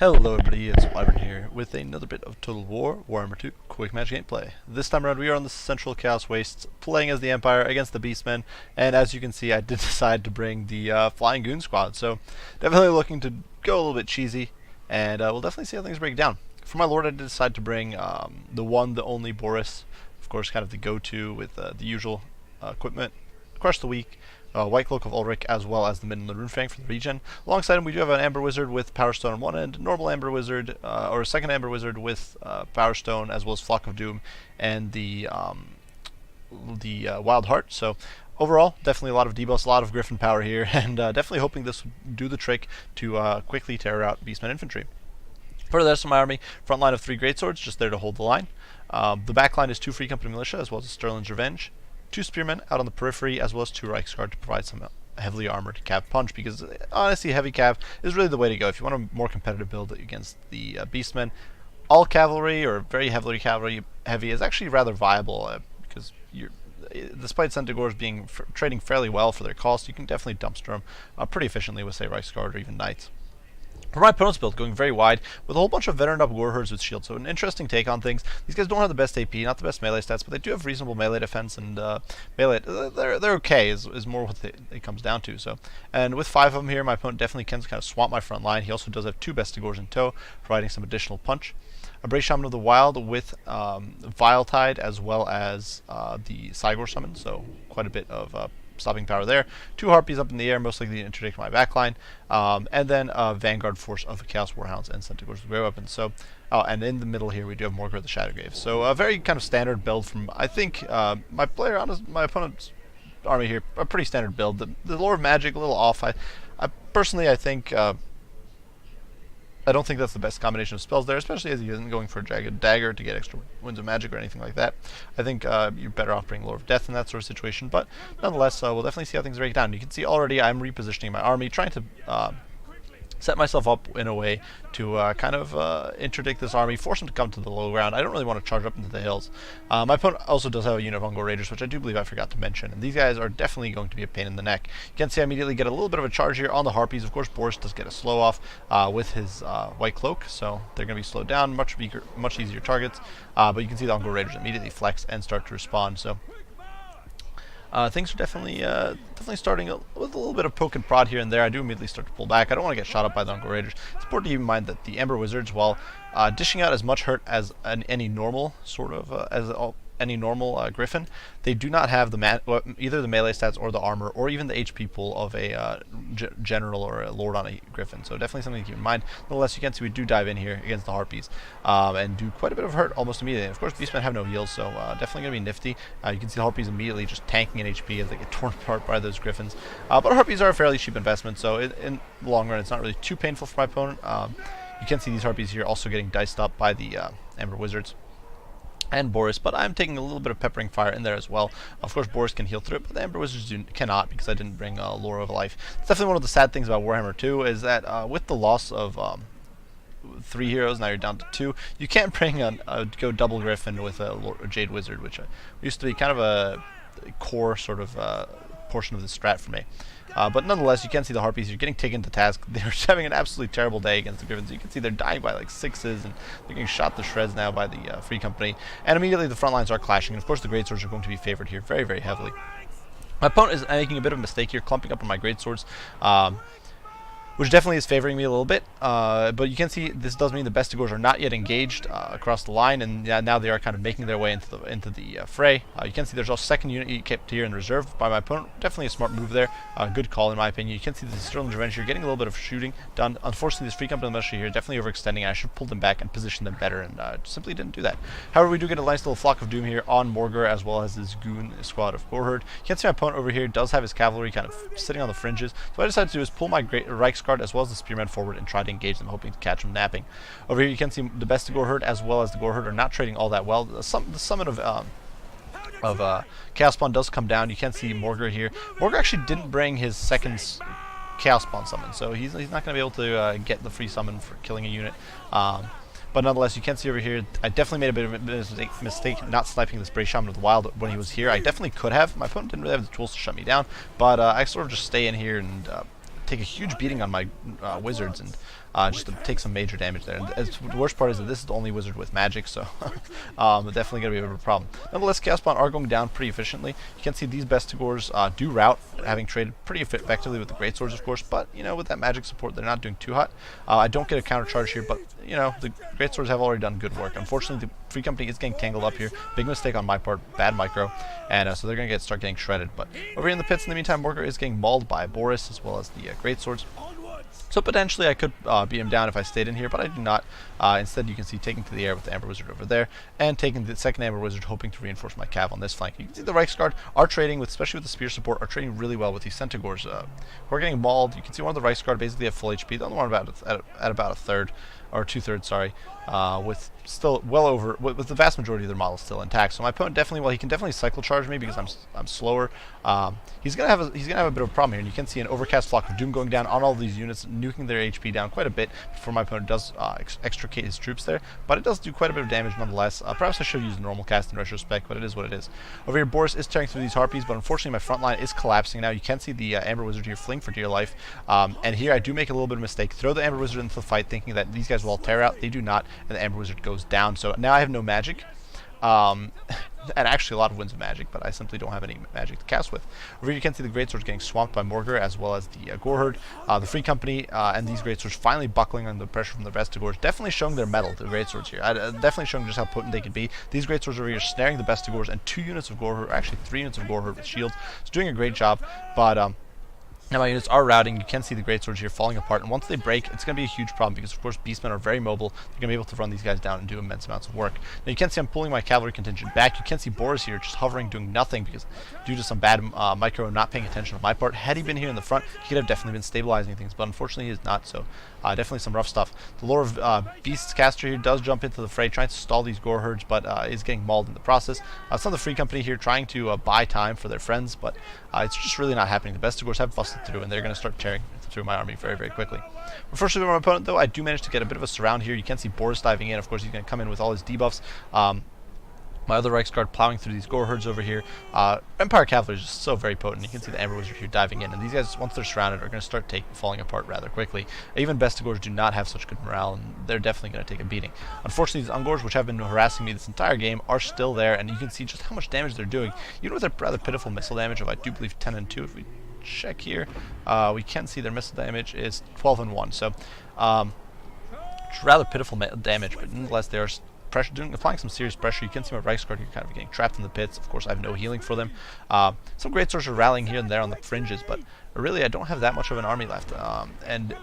Hello everybody, it's Wyvern here with another bit of Total War, Warhammer 2 Quick Match gameplay. This time around we are on the Central Chaos Wastes, playing as the Empire against the Beastmen, and as you can see I did decide to bring the Flying Goon Squad, so definitely looking to go a little bit cheesy, and we'll definitely see how things break down. For my lord I did decide to bring the one, the only Boris, of course kind of the go-to with the usual equipment, Crush the Weak, White Cloak of Ulrich, as well as the Midland Runefang for the regen. Alongside him, we do have an Amber Wizard with Power Stone on one end, normal Amber Wizard, or a second Amber Wizard with Power Stone, as well as Flock of Doom, and the Wild Heart. So overall, definitely a lot of debuffs, a lot of Griffin power here, and definitely hoping this will do the trick to quickly tear out Beastmen infantry. For the rest of my army, front line of 3 Greatswords, just there to hold the line. The back line is 2 Free Company Militia, as well as a Sterling's Revenge. 2 Spearmen out on the periphery, as well as 2 Reichsguard to provide some heavily armored cav punch, because honestly heavy cav is really the way to go if you want a more competitive build against the Beastmen. All cavalry, or very heavily cavalry heavy, is actually rather viable, because despite Centaurs being trading fairly well for their cost, you can definitely dumpster them pretty efficiently with, say, Reichsguard or even Knights. For my opponent's build, going very wide, with a whole bunch of veteran up war herds with shields, so an interesting take on things. These guys don't have the best AP, not the best melee stats, but they do have reasonable melee defense, and melee, they're okay, is more what it comes down to. So, and with 5 of them here, my opponent definitely can kind of swamp my front line. He also does have 2 Bestigors in tow, providing some additional punch. A Brave Shaman of the Wild with Vile Tide, as well as the Cygor summon, so quite a bit of stopping power there. 2 Harpies up in the air, most likely to interdict my backline, and then a Vanguard force of Chaos Warhounds and Centaurs with great weapons. So, and in the middle here we do have Morgr the Shadowgrave. So a very kind of standard build from, I think, my opponent's army here, a pretty standard build. The Lore of Magic a little off. I personally I think. I don't think that's the best combination of spells there, especially as he isn't going for a Jagged Dagger to get extra Winds of Magic or anything like that. I think you're better off bringing Lore of Death in that sort of situation, but nonetheless, we'll definitely see how things break down. You can see already I'm repositioning my army, trying to set myself up in a way to kind of interdict this army, force them to come to the low ground. I don't really want to charge up into the hills. My opponent also does have a unit of Ungor Raiders, which I do believe I forgot to mention, and these guys are definitely going to be a pain in the neck. You can see I immediately get a little bit of a charge here on the Harpies. Of course, Boris does get a slow off with his White Cloak, so they're going to be slowed down, much easier targets, but you can see the Ungor Raiders immediately flex and start to respond. So things are definitely starting with a little bit of poke and prod here and there. I do immediately start to pull back. I don't want to get shot up by the Ungor Raiders. It's important to keep in mind that the Amber Wizards, while dishing out as much hurt as any normal sort of any normal Griffin, they do not have either the melee stats or the armor or even the HP pool of a general or a lord on a Griffin. So definitely something to keep in mind. Nonetheless, you can see we do dive in here against the Harpies and do quite a bit of hurt almost immediately. And of course, Beastmen have no heals, so definitely going to be nifty. You can see the Harpies immediately just tanking in HP as they get torn apart by those Griffins. But Harpies are a fairly cheap investment, so in the long run, it's not really too painful for my opponent. You can see these Harpies here also getting diced up by the Amber Wizards and Boris, but I'm taking a little bit of peppering fire in there as well. Of course, Boris can heal through it, but the Amber Wizards cannot, because I didn't bring Lore of Life. It's definitely one of the sad things about Warhammer 2, is that with the loss of 3 heroes, now you're down to 2, you can't bring go double Griffin with a Jade Wizard, which used to be kind of a core sort of portion of the strat for me. But nonetheless, you can see the Harpies. You're getting taken to task. They're just having an absolutely terrible day against the Griffins. You can see they're dying by like 6s, and they're getting shot to shreds now by the Free Company. And immediately the front lines are clashing. And of course, the Greatswords are going to be favored here very, very heavily. My opponent is making a bit of a mistake here, clumping up on my Greatswords, which definitely is favoring me a little bit. But you can see this does mean the Bestigors are not yet engaged across the line, and now they are kind of making their way into the fray. You can see there's also a second unit kept here in reserve by my opponent. Definitely a smart move there. Good call in my opinion. You can see the Sterling's Revenge here getting a little bit of shooting done. Unfortunately, this Free Company militia here definitely overextending. I should have pulled them back and positioned them better, and simply didn't do that. However, we do get a nice little Flock of Doom here on Morgr, as well as this Goon squad of Gorherd. You can see my opponent over here does have his cavalry kind of sitting on the fringes. So what I decided to do is pull my Reichsguard as well as the Spearmen forward and try to engage them, hoping to catch them napping. Over here you can see the Bestigor herd as well as the Gorherd are not trading all that well. The summon of Chaos Spawn does come down. You can see Morgr here. Morgr actually didn't bring his second Chaos Spawn summon, so he's not going to be able to get the free summon for killing a unit. But nonetheless, you can see over here, I definitely made a bit of a mistake not sniping this Brave Shaman of the Wild when he was here. I definitely could have. My opponent didn't really have the tools to shut me down, but I sort of just stay in here and take a huge beating on my wizards, and just to take some major damage there. And the worst part is that this is the only wizard with magic, so definitely going to be a bit of a problem. Nonetheless, Chaos Spawn are going down pretty efficiently. You can see these Bestigors do rout, having traded pretty effectively with the Greatswords, of course, but, you know, with that magic support, they're not doing too hot. I don't get a counter charge here, but, you know, the Greatswords have already done good work. Unfortunately, the Free Company is getting tangled up here. Big mistake on my part, bad micro, and so they're going to start getting shredded. But over here in the pits, in the meantime, Morgar is getting mauled by Boris as well as the Greatswords. So potentially I could beat him down if I stayed in here, but I do not. Instead, you can see taking to the air with the Amber Wizard over there, and taking the second Amber Wizard, hoping to reinforce my cav on this flank. You can see the Reichsguard are trading, with, especially with the Spear support, are trading really well with these Centaurs. Who are getting mauled. You can see one of the Reichsguard basically have full HP, the other one at about a third, or 2/3, sorry, with still well over, with the vast majority of their models still intact. So my opponent definitely, well, he can definitely cycle charge me because I'm slower. He's gonna have a bit of a problem here, and you can see an Overcast Flock of Doom going down on all these units, nuking their HP down quite a bit before my opponent does extricate his troops there. But it does do quite a bit of damage nonetheless. Perhaps I should have used normal cast in retrospect, but it is what it is. Over here, Boris is tearing through these Harpies, but unfortunately my front line is collapsing now. You can see the Amber Wizard here fling for dear life, and here I do make a little bit of a mistake. Throw the Amber Wizard into the fight, thinking that these guys will all tear out. They do not, and the Amber Wizard goes down. So now I have no magic. And actually a lot of winds of magic, but I simply don't have any magic to cast with. Over here you can see the Greatswords getting swamped by Morgar, as well as the Goreherd. The Free Company and these Greatswords finally buckling under the pressure from the Vestigors, definitely showing their mettle, the Greatswords here. Definitely showing just how potent they can be. These Greatswords over here snaring the Vestigors, and 2 units of Goreherd, actually 3 units of Goreherd with shields. It's doing a great job, but now my units are routing. You can see the Greatswords here falling apart, and once they break, it's going to be a huge problem because, of course, Beastmen are very mobile. They're going to be able to run these guys down and do immense amounts of work. Now you can see I'm pulling my cavalry contingent back. You can see Boris here just hovering, doing nothing because due to some bad micro and not paying attention on my part. Had he been here in the front, he could have definitely been stabilizing things, but unfortunately he is not, so definitely some rough stuff. The Lore of Beasts caster here does jump into the fray, trying to stall these Goreherds, but is getting mauled in the process. Some of the Free Company here trying to buy time for their friends, but it's just really not happening. The Vestigors have busted through, and they're going to start tearing through my army very, very quickly. Unfortunately for my opponent, though, I do manage to get a bit of a surround here. You can see Boris diving in. Of course, he's going to come in with all his debuffs. My other Reichsguard plowing through these Goreherds over here. Empire Cavalry is just so very potent. You can see the Amber Wizard here diving in, and these guys, once they're surrounded, are going to start falling apart rather quickly. Even Bestigors do not have such good morale, and they're definitely going to take a beating. Unfortunately, these Ungors, which have been harassing me this entire game, are still there, and you can see just how much damage they're doing. Even with their rather pitiful missile damage of, I do believe, 10 and 2. If we check here, we can see their missile damage is 12 and 1. So, it's rather pitiful damage, but nonetheless, they are applying some serious pressure. You can see my Reichsguard here kind of getting trapped in the pits. Of course, I have no healing for them. Some Greatswords are rallying here and there on the fringes, but really I don't have that much of an army left, and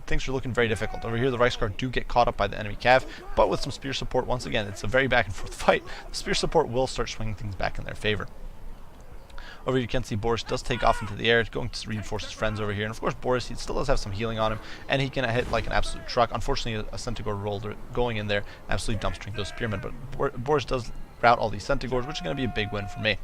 things are looking very difficult. Over here, the Reichsguard do get caught up by the enemy cav, but with some spear support, once again, it's a very back and forth fight. The spear support will start swinging things back in their favor. Over here you can see Boris does take off into the air, going to reinforce his friends over here. And of course Boris, he still does have some healing on him, and he can hit like an absolute truck. Unfortunately, a Centaur rolled going in there, absolutely dumpstering those spearmen. But Boris does rout all these Centaurs, which is going to be a big win for me.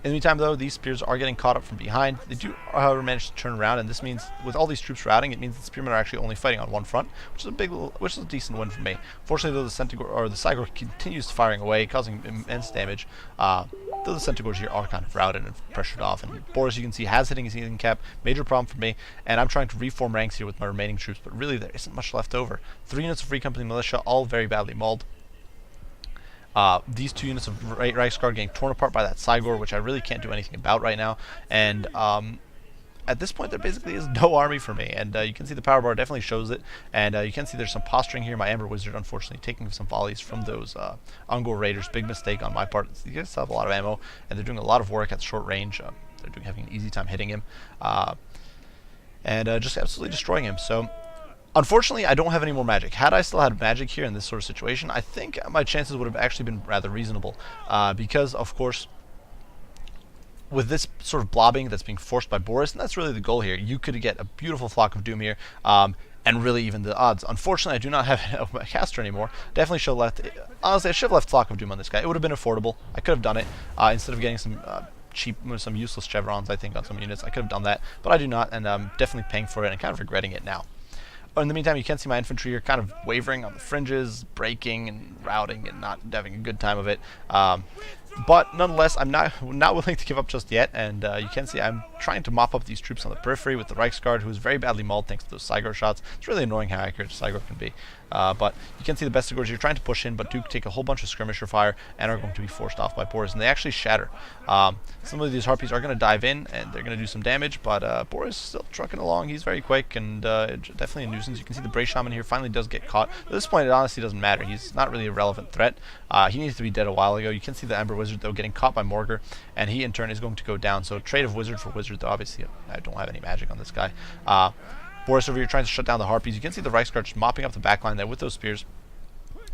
In the meantime, though, these spears are getting caught up from behind. They do, however, manage to turn around, and this means, with all these troops routing, it means the spearmen are actually only fighting on one front, which is a decent win for me. Fortunately, though, the Centaur or the Cygor continues firing away, causing immense damage. Though the Centaurs here are kind of routed and pressured off, and Boris, you can see, has hitting his healing cap. Major problem for me, and I'm trying to reform ranks here with my remaining troops, but really there isn't much left over. 3 units of Free Company militia, all very badly mauled. These 2 units of Reichsguard getting torn apart by that Cygor, which I really can't do anything about right now. And at this point, there basically is no army for me. And you can see the power bar definitely shows it. And you can see there's some posturing here. My Amber Wizard, unfortunately, taking some volleys from those Ungor Raiders. Big mistake on my part. These guys still have a lot of ammo, and they're doing a lot of work at short range. They're having an easy time hitting him. And just absolutely destroying him. So, unfortunately, I don't have any more magic. Had I still had magic here in this sort of situation, I think my chances would have actually been rather reasonable. Because, of course, with this sort of blobbing that's being forced by Boris, and that's really the goal here, you could get a beautiful Flock of Doom here, and really even the odds. Unfortunately, I do not have a caster anymore. Definitely should have left, honestly, I should have left Flock of Doom on this guy. It would have been affordable. I could have done it, instead of getting some cheap, some useless chevrons, I think, on some units. I could have done that, but I do not, and I'm definitely paying for it and kind of regretting it now. In the meantime, you can see my infantry here kind of wavering on the fringes, breaking and routing and not having a good time of it. But nonetheless, I'm not willing to give up just yet, and you can see I'm trying to mop up these troops on the periphery with the Reichsguard, who is very badly mauled thanks to those Cygor shots. It's really annoying how accurate Cygor can be. But you can see the Bestigors here trying to push in, but do take a whole bunch of skirmisher fire and are going to be forced off by Boris, and they actually shatter. Some of these Harpies are going to dive in, and they're going to do some damage, but Boris is still trucking along. He's very quick, and definitely a nuisance. You can see the Bray Shaman here finally does get caught. At this point, it honestly doesn't matter. He's not really a relevant threat. He needs to be dead a while ago. You can see the Ember Wizard, though, getting caught by Morgar, and he, in turn, is going to go down. So trade of Wizard for Wizard, though. Obviously, I don't have any magic on this guy. Boris over here trying to shut down the Harpies. You can see the Reichsguard just mopping up the backline there with those spears.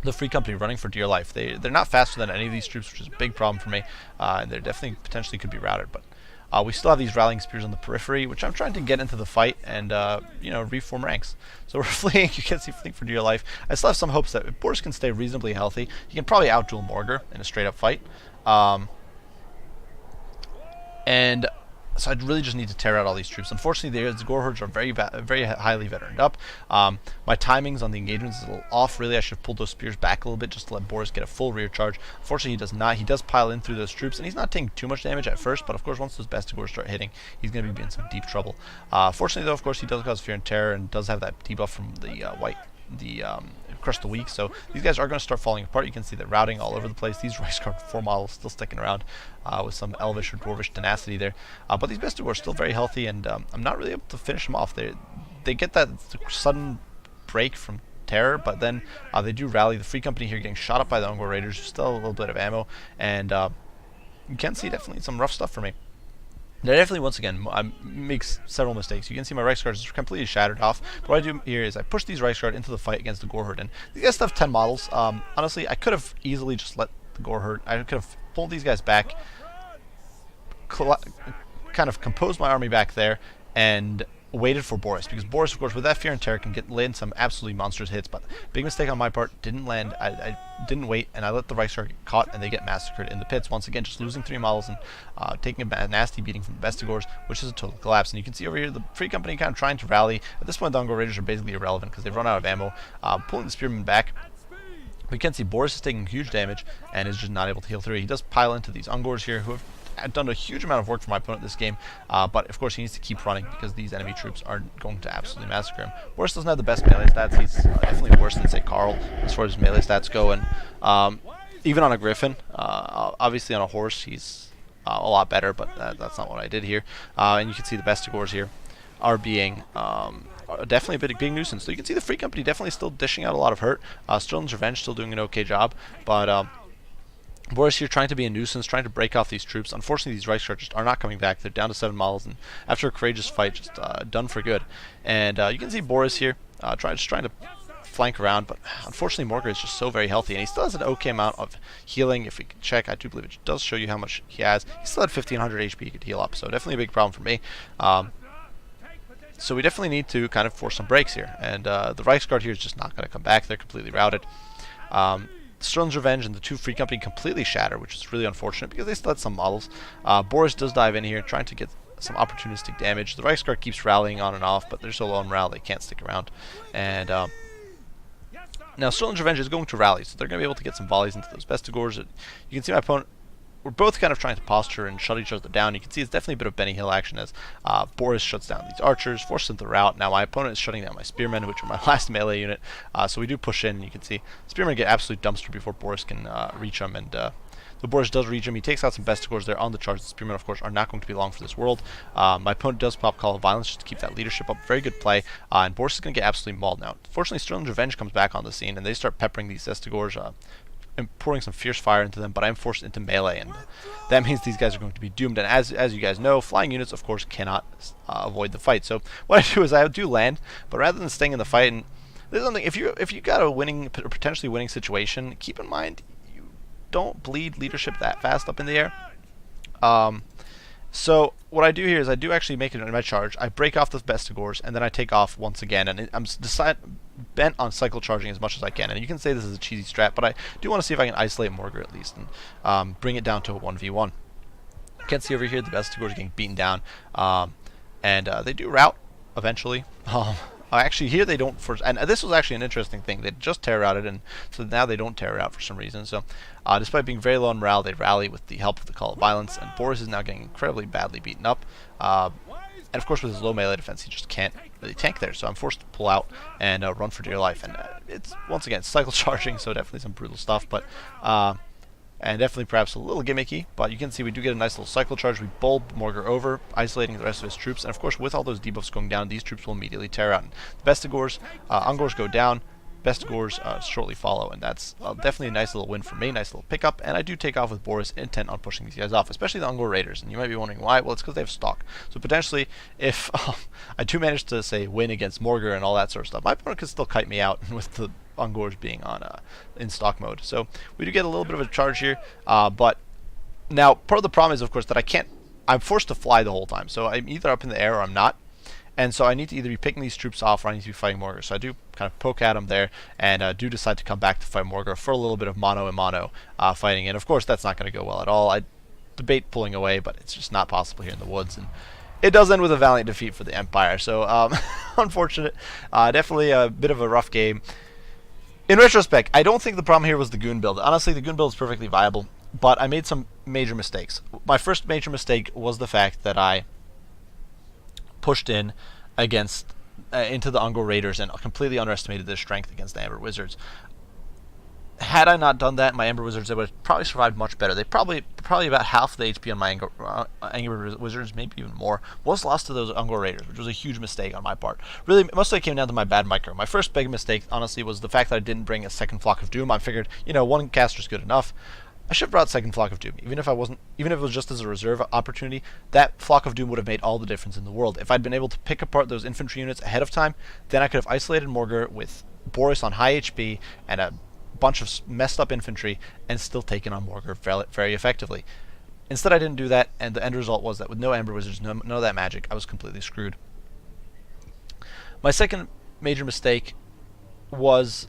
The Free Company running for dear life. They're not faster than any of these troops, which is a big problem for me, and they definitely potentially could be routed. But we still have these rallying spears on the periphery, which I'm trying to get into the fight and reform ranks. So we're fleeing. You can see fleeing for dear life. I still have some hopes that if Boris can stay reasonably healthy, he can probably outduel Morgar in a straight up fight. So I really just need to tear out all these troops. Unfortunately, the Gorhords are very highly veteraned up. My timings on the engagements is a little off. Really, I should have pulled those spears back a little bit just to let Boris get a full rear charge. Unfortunately, he does not. He does pile in through those troops, and he's not taking too much damage at first, but of course, once those Bestigors start hitting, he's going to be in some deep trouble. Fortunately, though, of course, he does cause fear and terror and does have that debuff from the Crush the Weak, so these guys are going to start falling apart. You can see that routing all over the place. These Reichsguard 4 models still sticking around with some Elvish or Dwarvish tenacity there. But these Bestigors are still very healthy, and I'm not really able to finish them off. They get that sudden break from terror, but then they do rally. The Free Company here getting shot up by the Ungor Raiders. Still a little bit of ammo, and you can see definitely some rough stuff for me. They definitely, once again, makes several mistakes. You can see my Reichsguard is completely shattered off. But what I do here is I push these Reichsguard into the fight against the Gorherd. And these guys still have 10 models. Honestly, I could have easily just let the Gorherd... I could have pulled these guys back, kind of composed my army back there, and waited for Boris, because Boris, of course, with that fear and terror, can land some absolutely monstrous hits. But big mistake on my part, didn't land. I didn't wait, and I let the Reichsguard get caught, and they get massacred in the pits. Once again, just losing 3 models and taking a nasty beating from the Bestigors, which is a total collapse. And you can see over here the Free Company kind of trying to rally. At this point, the Ungor Raiders are basically irrelevant because they've run out of ammo, pulling the Spearmen back. We can see Boris is taking huge damage and is just not able to heal through. He does pile into these Ungors here, who have done a huge amount of work for my opponent this game, but of course he needs to keep running because these enemy troops are going to absolutely massacre him. Boris doesn't have the best melee stats. He's definitely worse than, say, Karl as far as melee stats go, and even on a Griffin, obviously on a horse he's a lot better, but that's not what I did here. And you can see the Bestigors here are being definitely a big nuisance. So you can see the Free Company definitely still dishing out a lot of hurt. Sterling's Revenge still doing an okay job, but Boris here trying to be a nuisance, trying to break off these troops. Unfortunately, these Reichsguard just are not coming back. They're down to 7 models, and after a courageous fight, just done for good. And you can see Boris here trying to flank around, but unfortunately, Morgar is just so very healthy, and he still has an okay amount of healing. If we can check, I do believe it does show you how much he has. He still had 1500 HP he could heal up, so definitely a big problem for me. So we definitely need to kind of force some breaks here, and the Reichsguard here is just not going to come back. They're completely routed. Sterling's Revenge and the 2 Free Company completely shatter, which is really unfortunate because they still had some models. Boris does dive in here, trying to get some opportunistic damage. The Reichsguard keeps rallying on and off, but they're so low on morale they can't stick around. And now Sterling's Revenge is going to rally, so they're going to be able to get some volleys into those Bestigors. You can see my opponent... We're both kind of trying to posture and shut each other down. You can see it's definitely a bit of Benny Hill action as Boris shuts down these archers, forces them to rout. Now my opponent is shutting down my spearmen, which are my last melee unit. So we do push in. You can see spearmen get absolutely dumpstered before Boris can reach them. And so Boris does reach him. He takes out some Bestigors there on the charge. The spearmen, of course, are not going to be long for this world. My opponent does pop Call of Violence just to keep that leadership up. Very good play. And Boris is going to get absolutely mauled now. Fortunately, Sterling's Revenge comes back on the scene, and they start peppering these Bestigors, and pouring some fierce fire into them, but I'm forced into melee, and that means these guys are going to be doomed. And as you guys know, flying units, of course, cannot avoid the fight. So what I do is I do land, but rather than staying in the fight, and there's something, if you got a winning, potentially winning situation, keep in mind you don't bleed leadership that fast up in the air. So what I do here is I do actually make it in my charge. I break off the Bestigors, and then I take off once again, and I'm bent on cycle charging as much as I can. And you can say this is a cheesy strat, but I do want to see if I can isolate Morgar at least and bring it down to a 1v1. You can see over here the Bestigors are getting beaten down, and they do rout eventually. Actually, here they don't. And this was actually an interesting thing. They just terror routed, and so now they don't terror out for some reason. So, despite being very low on morale, they rally with the help of the Call of Violence, and Boris is now getting incredibly badly beaten up. And of course, with his low melee defense, he just can't really tank there. So I'm forced to pull out and run for dear life. And it's once again cycle charging, so definitely some brutal stuff. But and definitely perhaps a little gimmicky, but you can see we do get a nice little cycle charge. We bulb Morgar over, isolating the rest of his troops, and of course with all those debuffs going down, these troops will immediately tear out. And the Bestigors, Ungors go down, Bestigors shortly follow, and that's definitely a nice little win for me, nice little pickup, and I do take off with Boris, intent on pushing these guys off, especially the Ungor Raiders, and you might be wondering why. Well, it's because they have stock. So potentially, if I do manage to, say, win against Morgar and all that sort of stuff, my opponent could still kite me out with the Ungors being on in stock mode. So we do get a little bit of a charge here, but now part of the problem is, of course, that I'm forced to fly the whole time. So I'm either up in the air or I'm not. And so I need to either be picking these troops off or I need to be fighting Morgar. So I do kind of poke at him there and do decide to come back to fight Morgar for a little bit of mono and mono fighting. And of course that's not going to go well at all. I debate pulling away, but it's just not possible here in the woods. And it does end with a valiant defeat for the Empire. So unfortunate. Definitely a bit of a rough game. In retrospect, I don't think the problem here was the Goon build. Honestly, the Goon build is perfectly viable, but I made some major mistakes. My first major mistake was the fact that I pushed in against into the Ungor Raiders and completely underestimated their strength against the Amber Wizards. Had I not done that, my Amber Wizards, they would have probably survived much better. They probably about half the HP on my Amber Wizards, maybe even more, was lost to those Ungor Raiders, which was a huge mistake on my part. Really, mostly it came down to my bad micro. My first big mistake, honestly, was the fact that I didn't bring a second Flock of Doom. I figured, one caster's good enough. I should have brought second Flock of Doom. Even if it was just as a reserve opportunity, that Flock of Doom would have made all the difference in the world. If I'd been able to pick apart those infantry units ahead of time, then I could have isolated Morgar with Boris on high HP and a bunch of messed up infantry and still taken on Morgar very effectively. Instead, I didn't do that, and the end result was that with no Amber Wizards, none of that magic, I was completely screwed. My second major mistake was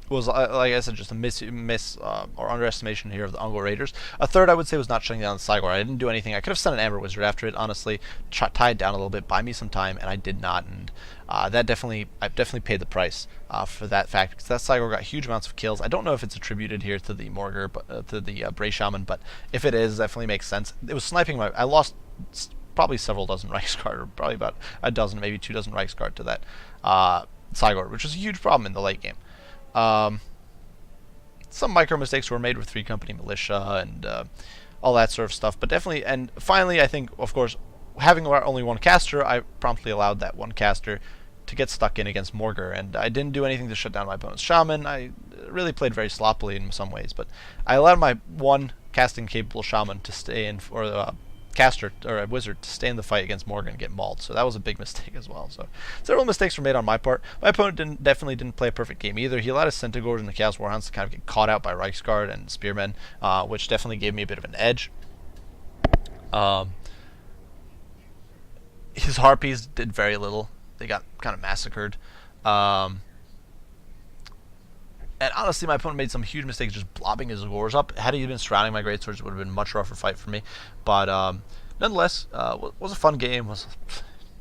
like I said, just a miss or underestimation here of the Ungor Raiders. A third, I would say, was not shutting down the Cygor. I didn't do anything. I could have sent an Amber Wizard after it, honestly, tie it down a little bit, buy me some time, and I did not. And I definitely paid the price for that fact, because that Cygor got huge amounts of kills. I don't know if it's attributed here to the Morgar, but to the Bray Shaman, but if it is, it definitely makes sense. It was sniping I lost probably several dozen Reichsguard, or probably about a dozen, maybe 2 dozen Reichsguard to that Cygor, which was a huge problem in the late game. Some micro mistakes were made with 3 company militia and all that sort of stuff, but definitely, and finally, I think, of course, having only one caster, I promptly allowed that one caster to get stuck in against Morgar, and I didn't do anything to shut down my opponent's Shaman. I really played very sloppily in some ways, but I allowed my one casting capable Shaman to stay in, or caster or a wizard to stay in the fight against Morgan and get mauled. So that was a big mistake as well. So several mistakes were made on my part. My opponent definitely didn't play a perfect game either. He allowed his Centaurs and the Chaos Warhounds to kind of get caught out by Reichsguard and Spearmen, which definitely gave me a bit of an edge. His Harpies did very little. They got kind of massacred. And honestly, my opponent made some huge mistakes just blobbing his Wars up. Had he been surrounding my Greatswords, it would have been a much rougher fight for me. But nonetheless, was a fun game. Was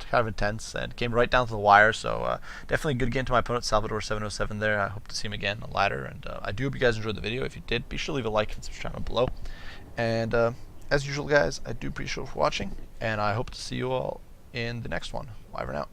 kind of intense and came right down to the wire. So definitely a good game to my opponent, Salvador707 there. I hope to see him again on the ladder. And I do hope you guys enjoyed the video. If you did, be sure to leave a like and subscribe down below. And as usual, guys, I do appreciate you for watching. And I hope to see you all in the next one. Bye for now.